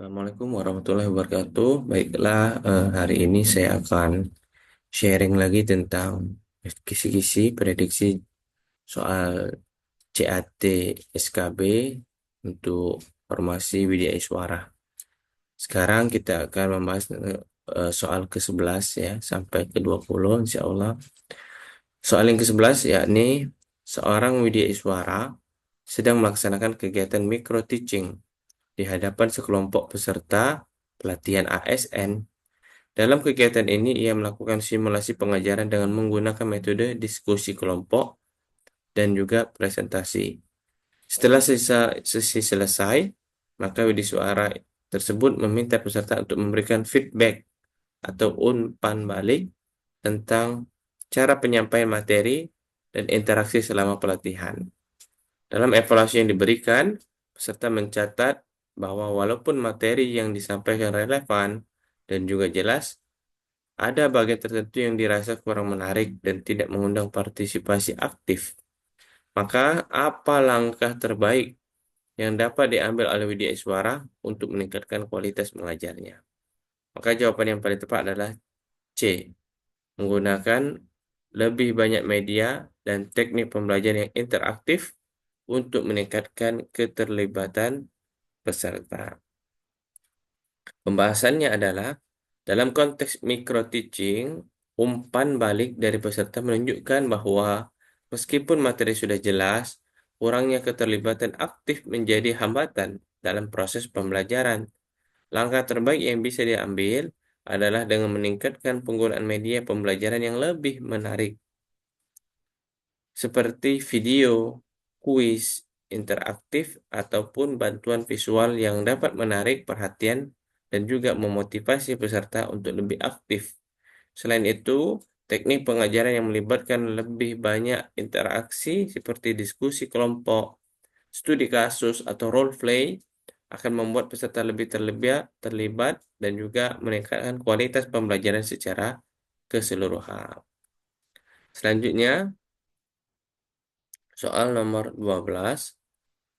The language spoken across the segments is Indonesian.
Assalamualaikum warahmatullahi wabarakatuh. Baiklah, hari ini saya akan sharing lagi tentang kisi-kisi prediksi soal CAT SKB untuk formasi Widya Iswara. Sekarang kita akan membahas soal ke-11 ya sampai ke-20 insya Allah. Soal yang ke-11 yakni seorang Widya Iswara sedang melaksanakan kegiatan micro teaching di hadapan sekelompok peserta pelatihan ASN. Dalam kegiatan ini, ia melakukan simulasi pengajaran dengan menggunakan metode diskusi kelompok dan juga presentasi. Setelah sesi selesai, maka Widiswara tersebut meminta peserta untuk memberikan feedback atau umpan balik tentang cara penyampaian materi dan interaksi selama pelatihan. Dalam evaluasi yang diberikan, peserta mencatat bahwa walaupun materi yang disampaikan relevan dan juga jelas, ada bagian tertentu yang dirasa kurang menarik dan tidak mengundang partisipasi aktif. Maka, apa langkah terbaik yang dapat diambil oleh Widya Iswara untuk meningkatkan kualitas mengajarnya? Maka jawaban yang paling tepat adalah C. Menggunakan lebih banyak media dan teknik pembelajaran yang interaktif untuk meningkatkan keterlibatan peserta. Pembahasannya adalah dalam konteks micro teaching, umpan balik dari peserta menunjukkan bahwa meskipun materi sudah jelas, kurangnya keterlibatan aktif menjadi hambatan dalam proses pembelajaran. Langkah terbaik yang bisa diambil adalah dengan meningkatkan penggunaan media pembelajaran yang lebih menarik, seperti video, kuis, interaktif, ataupun bantuan visual yang dapat menarik perhatian dan juga memotivasi peserta untuk lebih aktif. Selain itu, teknik pengajaran yang melibatkan lebih banyak interaksi seperti diskusi kelompok, studi kasus, atau role play akan membuat peserta lebih terlibat dan juga meningkatkan kualitas pembelajaran secara keseluruhan. Selanjutnya, soal nomor 12.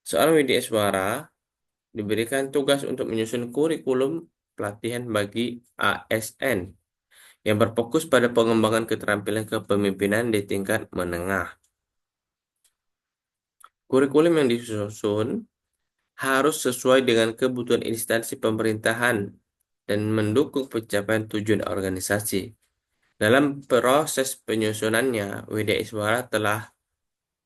Seorang Widya Iswara diberikan tugas untuk menyusun kurikulum pelatihan bagi ASN yang berfokus pada pengembangan keterampilan kepemimpinan di tingkat menengah. Kurikulum yang disusun harus sesuai dengan kebutuhan instansi pemerintahan dan mendukung pencapaian tujuan organisasi. Dalam proses penyusunannya, Widya Iswara telah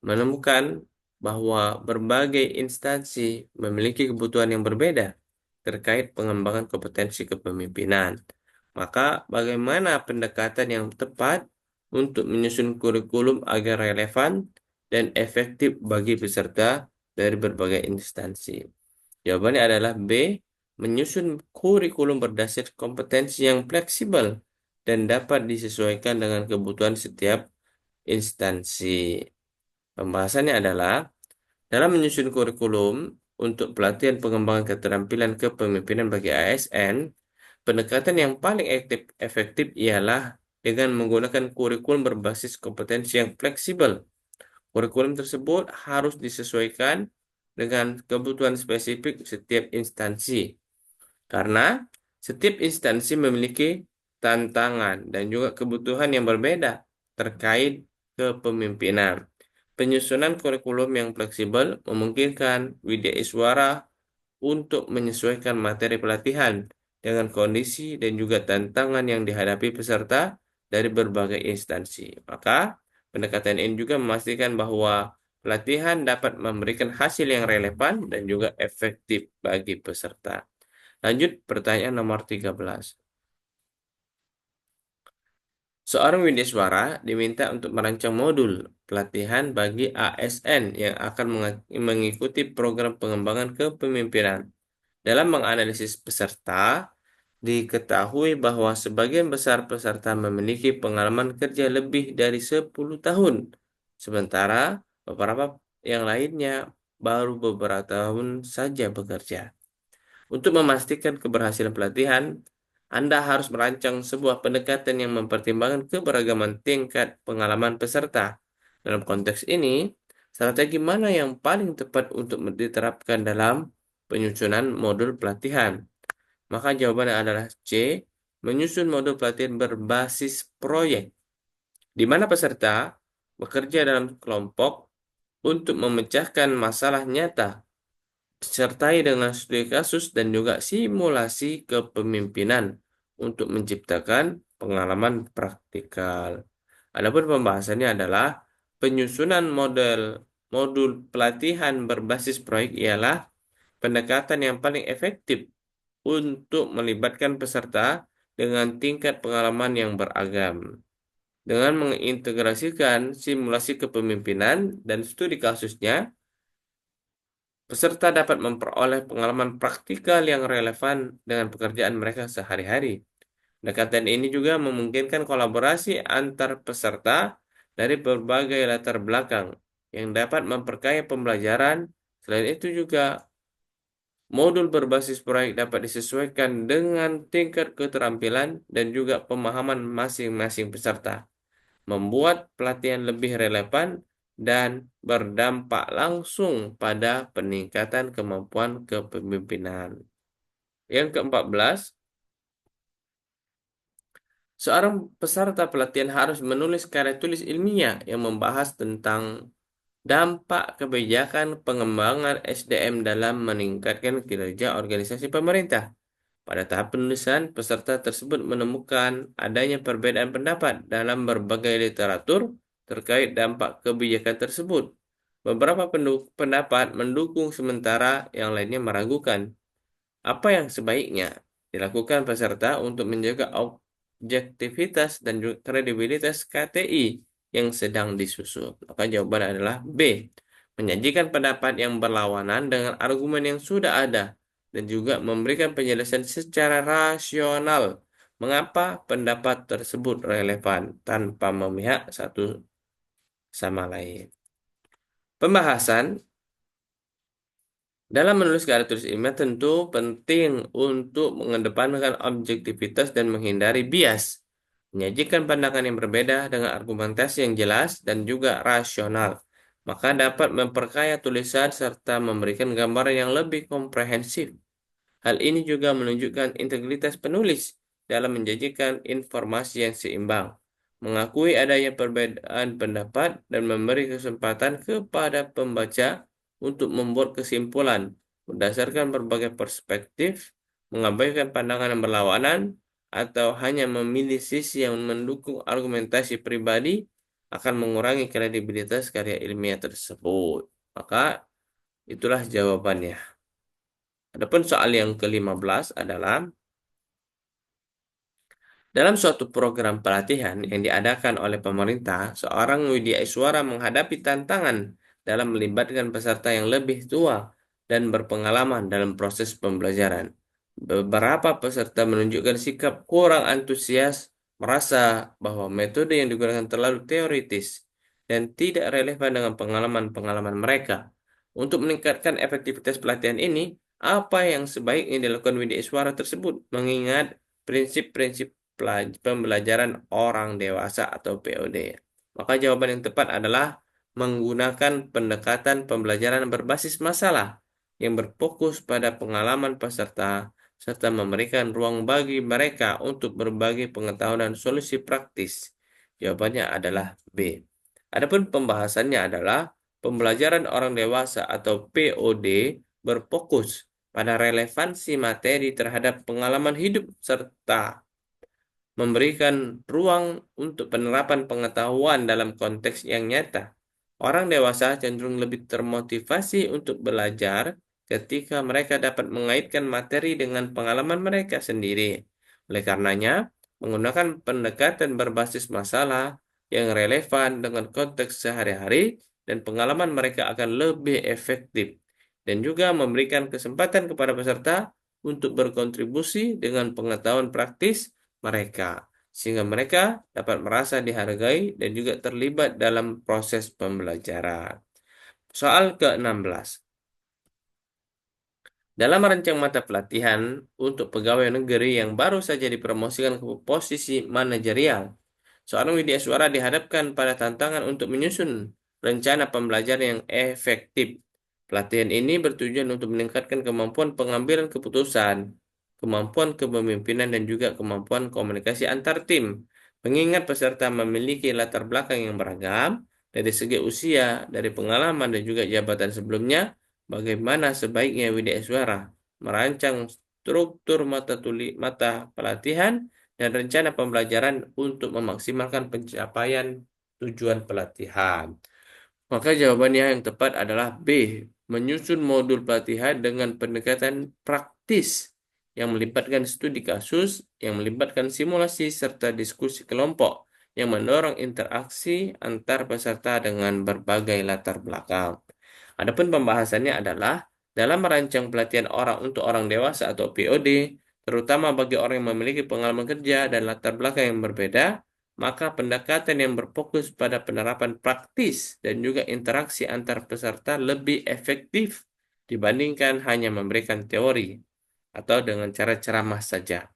menemukan bahwa berbagai instansi memiliki kebutuhan yang berbeda terkait pengembangan kompetensi kepemimpinan. Maka, bagaimana pendekatan yang tepat untuk menyusun kurikulum agar relevan dan efektif bagi peserta dari berbagai instansi? Jawabannya adalah B. Menyusun kurikulum berdasar kompetensi yang fleksibel dan dapat disesuaikan dengan kebutuhan setiap instansi. Pembahasannya adalah dalam menyusun kurikulum untuk pelatihan pengembangan keterampilan kepemimpinan bagi ASN, pendekatan yang paling efektif ialah dengan menggunakan kurikulum berbasis kompetensi yang fleksibel. Kurikulum tersebut harus disesuaikan dengan kebutuhan spesifik setiap instansi, karena setiap instansi memiliki tantangan dan juga kebutuhan yang berbeda terkait kepemimpinan. Penyusunan kurikulum yang fleksibel memungkinkan Widya Iswara untuk menyesuaikan materi pelatihan dengan kondisi dan juga tantangan yang dihadapi peserta dari berbagai instansi. Maka, pendekatan ini juga memastikan bahwa pelatihan dapat memberikan hasil yang relevan dan juga efektif bagi peserta. Lanjut pertanyaan nomor 13. Seorang Widiswara diminta untuk merancang modul pelatihan bagi ASN yang akan mengikuti program pengembangan kepemimpinan. Dalam menganalisis peserta, diketahui bahwa sebagian besar peserta memiliki pengalaman kerja lebih dari 10 tahun, sementara beberapa yang lainnya baru beberapa tahun saja bekerja. Untuk memastikan keberhasilan pelatihan, Anda harus merancang sebuah pendekatan yang mempertimbangkan keberagaman tingkat pengalaman peserta. Dalam konteks ini, strategi mana yang paling tepat untuk diterapkan dalam penyusunan modul pelatihan? Maka jawabannya adalah C, menyusun modul pelatihan berbasis proyek, di mana peserta bekerja dalam kelompok untuk memecahkan masalah nyata, disertai dengan studi kasus dan juga simulasi kepemimpinan untuk menciptakan pengalaman praktikal. Adapun pembahasannya adalah penyusunan modul pelatihan berbasis proyek ialah pendekatan yang paling efektif untuk melibatkan peserta dengan tingkat pengalaman yang beragam. Dengan mengintegrasikan simulasi kepemimpinan dan studi kasusnya, peserta dapat memperoleh pengalaman praktikal yang relevan dengan pekerjaan mereka sehari-hari. Pendekatan ini juga memungkinkan kolaborasi antar peserta dari berbagai latar belakang yang dapat memperkaya pembelajaran. Selain itu juga, modul berbasis proyek dapat disesuaikan dengan tingkat keterampilan dan juga pemahaman masing-masing peserta, membuat pelatihan lebih relevan dan berdampak langsung pada peningkatan kemampuan kepemimpinan. Yang ke-14, seorang peserta pelatihan harus menulis karya tulis ilmiah yang membahas tentang dampak kebijakan pengembangan SDM dalam meningkatkan kinerja organisasi pemerintah. Pada tahap penulisan, peserta tersebut menemukan adanya perbedaan pendapat dalam berbagai literatur terkait dampak kebijakan tersebut. Beberapa pendapat mendukung sementara yang lainnya meragukan. Apa yang sebaiknya dilakukan peserta untuk menjaga objektivitas dan juga kredibilitas KTI yang sedang disusun? Maka jawaban adalah B. Menyajikan pendapat yang berlawanan dengan argumen yang sudah ada dan juga memberikan penjelasan secara rasional mengapa pendapat tersebut relevan tanpa memihak satu sama lain. Pembahasan dalam menulis karya tulis ilmiah tentu penting untuk mengedepankan objektivitas dan menghindari bias. Menyajikan pandangan yang berbeda dengan argumentasi yang jelas dan juga rasional, maka dapat memperkaya tulisan serta memberikan gambaran yang lebih komprehensif. Hal ini juga menunjukkan integritas penulis dalam menjanjikan informasi yang seimbang, mengakui adanya perbedaan pendapat, dan memberi kesempatan kepada pembaca untuk membuat kesimpulan berdasarkan berbagai perspektif, mengabaikan pandangan yang berlawanan, atau hanya memilih sisi yang mendukung argumentasi pribadi akan mengurangi kredibilitas karya ilmiah tersebut. Maka itulah jawabannya. Adapun soal yang ke-15 adalah dalam suatu program pelatihan yang diadakan oleh pemerintah, seorang widyaswara menghadapi tantangan dalam melibatkan peserta yang lebih tua dan berpengalaman dalam proses pembelajaran. Beberapa peserta menunjukkan sikap kurang antusias, merasa bahwa metode yang digunakan terlalu teoritis dan tidak relevan dengan pengalaman-pengalaman mereka. Untuk meningkatkan efektivitas pelatihan ini, apa yang sebaiknya dilakukan widyaswara tersebut mengingat prinsip-prinsip pembelajaran orang dewasa atau POD? Maka jawaban yang tepat adalah menggunakan pendekatan pembelajaran berbasis masalah yang berfokus pada pengalaman peserta serta memberikan ruang bagi mereka untuk berbagi pengetahuan dan solusi praktis. Jawabannya adalah B. Adapun pembahasannya adalah pembelajaran orang dewasa atau POD berfokus pada relevansi materi terhadap pengalaman hidup serta memberikan ruang untuk penerapan pengetahuan dalam konteks yang nyata. Orang dewasa cenderung lebih termotivasi untuk belajar ketika mereka dapat mengaitkan materi dengan pengalaman mereka sendiri. Oleh karenanya, menggunakan pendekatan berbasis masalah yang relevan dengan konteks sehari-hari dan pengalaman mereka akan lebih efektif dan juga memberikan kesempatan kepada peserta untuk berkontribusi dengan pengetahuan praktis mereka, sehingga mereka dapat merasa dihargai dan juga terlibat dalam proses pembelajaran. Soal ke-16. Dalam merancang mata pelatihan untuk pegawai negeri yang baru saja dipromosikan ke posisi manajerial, seorang widyaswara dihadapkan pada tantangan untuk menyusun rencana pembelajaran yang efektif. Pelatihan ini bertujuan untuk meningkatkan kemampuan pengambilan keputusan kemampuan kepemimpinan, dan juga kemampuan komunikasi antar tim. Mengingat peserta memiliki latar belakang yang beragam dari segi usia, dari pengalaman, dan juga jabatan sebelumnya, bagaimana sebaiknya Widya Iswara merancang struktur mata pelatihan dan rencana pembelajaran untuk memaksimalkan pencapaian tujuan pelatihan. Maka jawabannya yang tepat adalah B, menyusun modul pelatihan dengan pendekatan praktis yang melibatkan studi kasus, yang melibatkan simulasi serta diskusi kelompok yang mendorong interaksi antar peserta dengan berbagai latar belakang. Adapun pembahasannya adalah dalam merancang pelatihan orang untuk orang dewasa atau POD, terutama bagi orang yang memiliki pengalaman kerja dan latar belakang yang berbeda, maka pendekatan yang berfokus pada penerapan praktis dan juga interaksi antar peserta lebih efektif dibandingkan hanya memberikan teori atau dengan cara ceramah saja.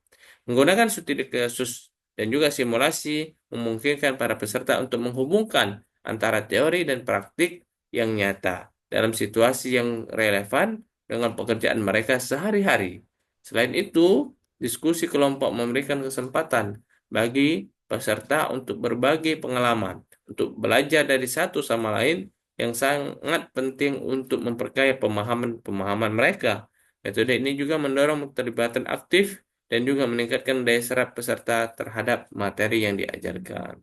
Menggunakan studi kasus dan juga simulasi memungkinkan para peserta untuk menghubungkan antara teori dan praktik yang nyata dalam situasi yang relevan dengan pekerjaan mereka sehari-hari. Selain itu, diskusi kelompok memberikan kesempatan bagi peserta untuk berbagi pengalaman, untuk belajar dari satu sama lain yang sangat penting untuk memperkaya pemahaman mereka. Metode ini juga mendorong keterlibatan aktif dan juga meningkatkan daya serap peserta terhadap materi yang diajarkan.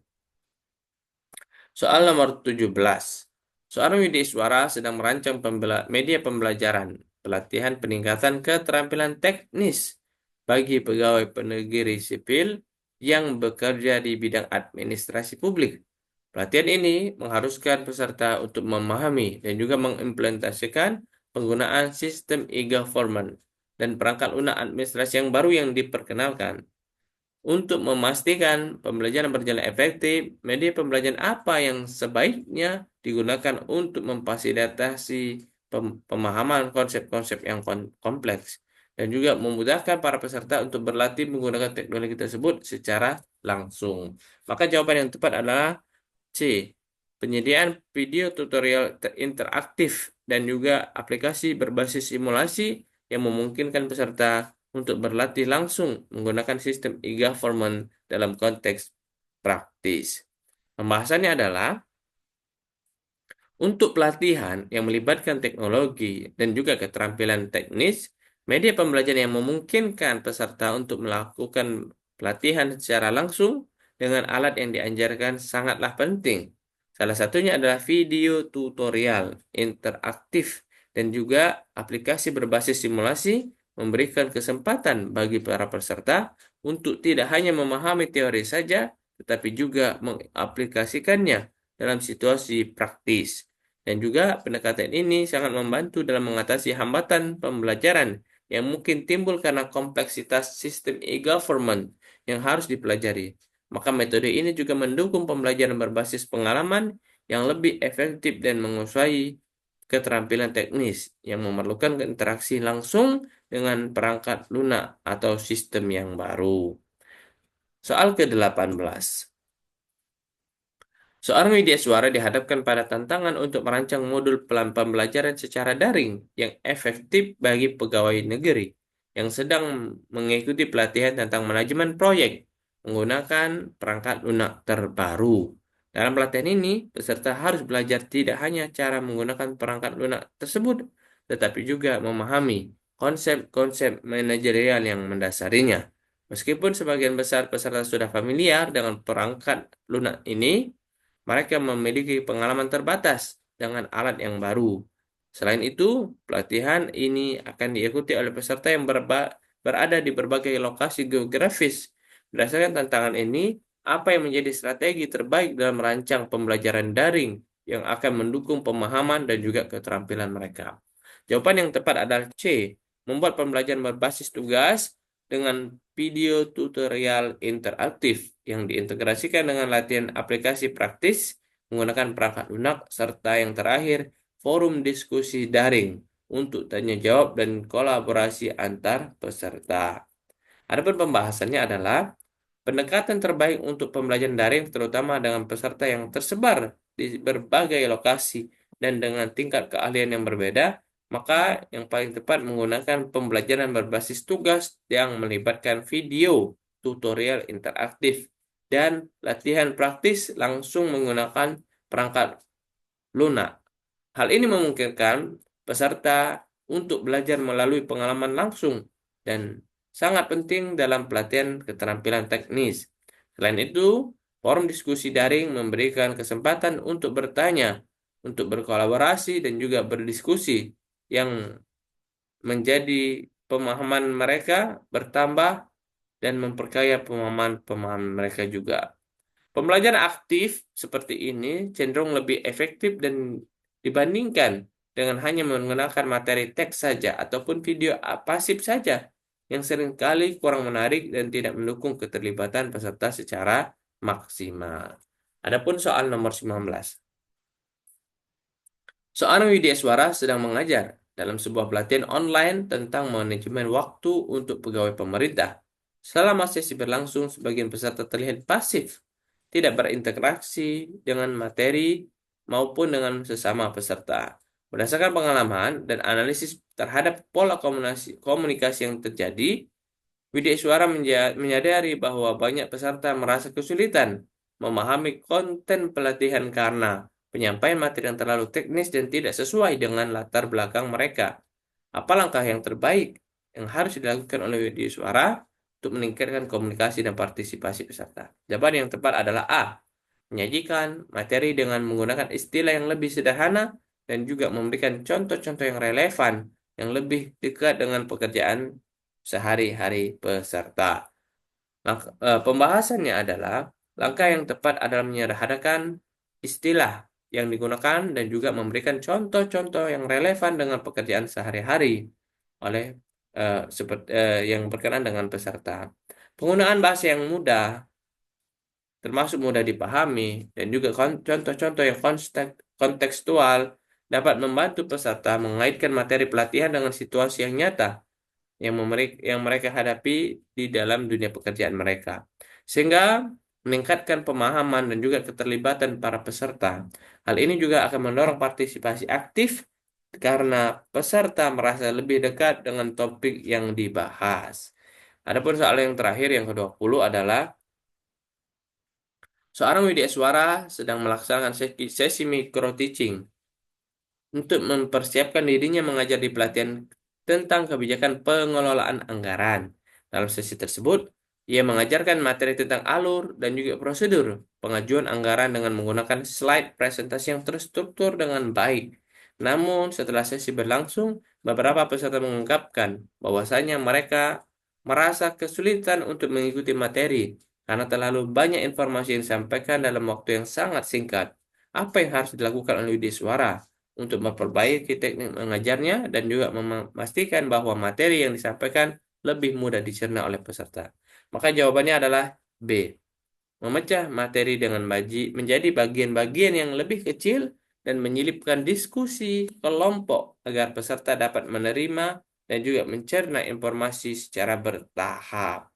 Soal nomor 17. Seorang Widiswara sedang merancang media pembelajaran, pelatihan peningkatan keterampilan teknis bagi pegawai negeri sipil yang bekerja di bidang administrasi publik. Pelatihan ini mengharuskan peserta untuk memahami dan juga mengimplementasikan penggunaan sistem e-government dan perangkat lunak administrasi yang baru yang diperkenalkan. Untuk memastikan pembelajaran berjalan efektif, media pembelajaran apa yang sebaiknya digunakan untuk memfasilitasi pemahaman konsep-konsep yang kompleks dan juga memudahkan para peserta untuk berlatih menggunakan teknologi tersebut secara langsung. Maka jawaban yang tepat adalah C. Penyediaan video tutorial interaktif dan juga aplikasi berbasis simulasi yang memungkinkan peserta untuk berlatih langsung menggunakan sistem e-government dalam konteks praktis. Pembahasannya adalah untuk pelatihan yang melibatkan teknologi dan juga keterampilan teknis, media pembelajaran yang memungkinkan peserta untuk melakukan pelatihan secara langsung dengan alat yang diajarkan sangatlah penting. Salah satunya adalah video tutorial interaktif dan juga aplikasi berbasis simulasi memberikan kesempatan bagi para peserta untuk tidak hanya memahami teori saja, tetapi juga mengaplikasikannya dalam situasi praktis. Dan juga pendekatan ini sangat membantu dalam mengatasi hambatan pembelajaran yang mungkin timbul karena kompleksitas sistem e-government yang harus dipelajari. Maka metode ini juga mendukung pembelajaran berbasis pengalaman yang lebih efektif dan menguasai keterampilan teknis yang memerlukan interaksi langsung dengan perangkat lunak atau sistem yang baru. Soal ke-18. Seorang widyaswara dihadapkan pada tantangan untuk merancang modul pembelajaran secara daring yang efektif bagi pegawai negeri yang sedang mengikuti pelatihan tentang manajemen proyek menggunakan perangkat lunak terbaru. Dalam pelatihan ini, peserta harus belajar tidak hanya cara menggunakan perangkat lunak tersebut, tetapi juga memahami konsep-konsep manajerial yang mendasarinya. Meskipun sebagian besar peserta sudah familiar dengan perangkat lunak ini, mereka memiliki pengalaman terbatas dengan alat yang baru. Selain itu, pelatihan ini akan diikuti oleh peserta yang berada di berbagai lokasi geografis. Berdasarkan tantangan ini, apa yang menjadi strategi terbaik dalam merancang pembelajaran daring yang akan mendukung pemahaman dan juga keterampilan mereka? Jawaban yang tepat adalah C. Membuat pembelajaran berbasis tugas dengan video tutorial interaktif yang diintegrasikan dengan latihan aplikasi praktis menggunakan perangkat lunak, serta yang terakhir, forum diskusi daring untuk tanya jawab dan kolaborasi antar peserta. Adapun pembahasannya adalah pendekatan terbaik untuk pembelajaran daring terutama dengan peserta yang tersebar di berbagai lokasi dan dengan tingkat keahlian yang berbeda Maka yang paling tepat menggunakan pembelajaran berbasis tugas yang melibatkan video, tutorial interaktif, dan latihan praktis langsung menggunakan perangkat lunak. Hal ini memungkinkan peserta untuk belajar melalui pengalaman langsung dan sangat penting dalam pelatihan keterampilan teknis. Selain itu, forum diskusi daring memberikan kesempatan untuk bertanya, untuk berkolaborasi, dan juga berdiskusi yang menjadi pemahaman mereka bertambah dan memperkaya pemahaman mereka juga. Pembelajaran aktif seperti ini cenderung lebih efektif dan dibandingkan dengan hanya menggunakan materi teks saja ataupun video pasif saja yang seringkali kurang menarik dan tidak mendukung keterlibatan peserta secara maksimal. Adapun soal nomor 19. Seorang widyaswara sedang mengajar dalam sebuah pelatihan online tentang manajemen waktu untuk pegawai pemerintah. Selama sesi berlangsung, sebagian peserta terlihat pasif, tidak berinteraksi dengan materi maupun dengan sesama peserta. Berdasarkan pengalaman dan analisis terhadap pola komunikasi yang terjadi, Widyaswara menyadari bahwa banyak peserta merasa kesulitan memahami konten pelatihan karena penyampaian materi yang terlalu teknis dan tidak sesuai dengan latar belakang mereka. Apa langkah yang terbaik yang harus dilakukan oleh Widyaswara untuk meningkatkan komunikasi dan partisipasi peserta? Jawaban yang tepat adalah A. Menyajikan materi dengan menggunakan istilah yang lebih sederhana dan juga memberikan contoh-contoh yang relevan yang lebih dekat dengan pekerjaan sehari-hari peserta. Pembahasannya adalah langkah yang tepat adalah menyederhanakan istilah yang digunakan dan juga memberikan contoh-contoh yang relevan dengan pekerjaan sehari-hari oleh seperti yang berkenaan dengan peserta. Penggunaan bahasa yang mudah, termasuk mudah dipahami, dan juga contoh-contoh yang kontekstual dapat membantu peserta mengaitkan materi pelatihan dengan situasi yang nyata yang mereka hadapi di dalam dunia pekerjaan mereka. Sehingga meningkatkan pemahaman dan juga keterlibatan para peserta. Hal ini juga akan mendorong partisipasi aktif karena peserta merasa lebih dekat dengan topik yang dibahas. Adapun soal yang terakhir yang ke-20 adalah seorang widyaswara sedang melaksanakan sesi micro teaching untuk mempersiapkan dirinya mengajar di pelatihan tentang kebijakan pengelolaan anggaran. Dalam sesi tersebut, ia mengajarkan materi tentang alur dan juga prosedur pengajuan anggaran dengan menggunakan slide presentasi yang terstruktur dengan baik. Namun, setelah sesi berlangsung, beberapa peserta mengungkapkan bahwasanya mereka merasa kesulitan untuk mengikuti materi karena terlalu banyak informasi yang disampaikan dalam waktu yang sangat singkat. Apa yang harus dilakukan oleh Widiswara untuk memperbaiki teknik mengajarnya dan juga memastikan bahwa materi yang disampaikan lebih mudah dicerna oleh peserta? Maka jawabannya adalah B. Memecah materi dengan menjadi bagian-bagian yang lebih kecil dan menyelipkan diskusi kelompok agar peserta dapat menerima dan juga mencerna informasi secara bertahap.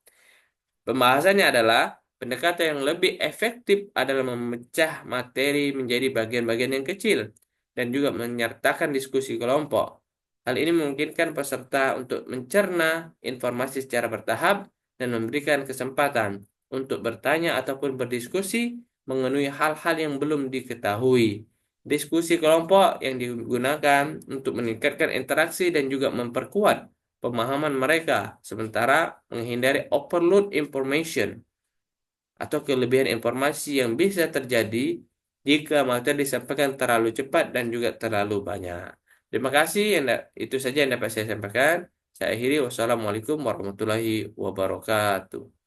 Pembahasannya adalah pendekatan yang lebih efektif adalah memecah materi menjadi bagian-bagian yang kecil dan juga menyertakan diskusi kelompok. Hal ini memungkinkan peserta untuk mencerna informasi secara bertahap dan memberikan kesempatan untuk bertanya ataupun berdiskusi mengenai hal-hal yang belum diketahui. Diskusi kelompok yang digunakan untuk meningkatkan interaksi dan juga memperkuat pemahaman mereka, sementara menghindari overload information atau kelebihan informasi yang bisa terjadi jika materi disampaikan terlalu cepat dan juga terlalu banyak. Terima kasih, itu saja yang dapat saya sampaikan. Saya akhiri, wassalamualaikum warahmatullahi wabarakatuh.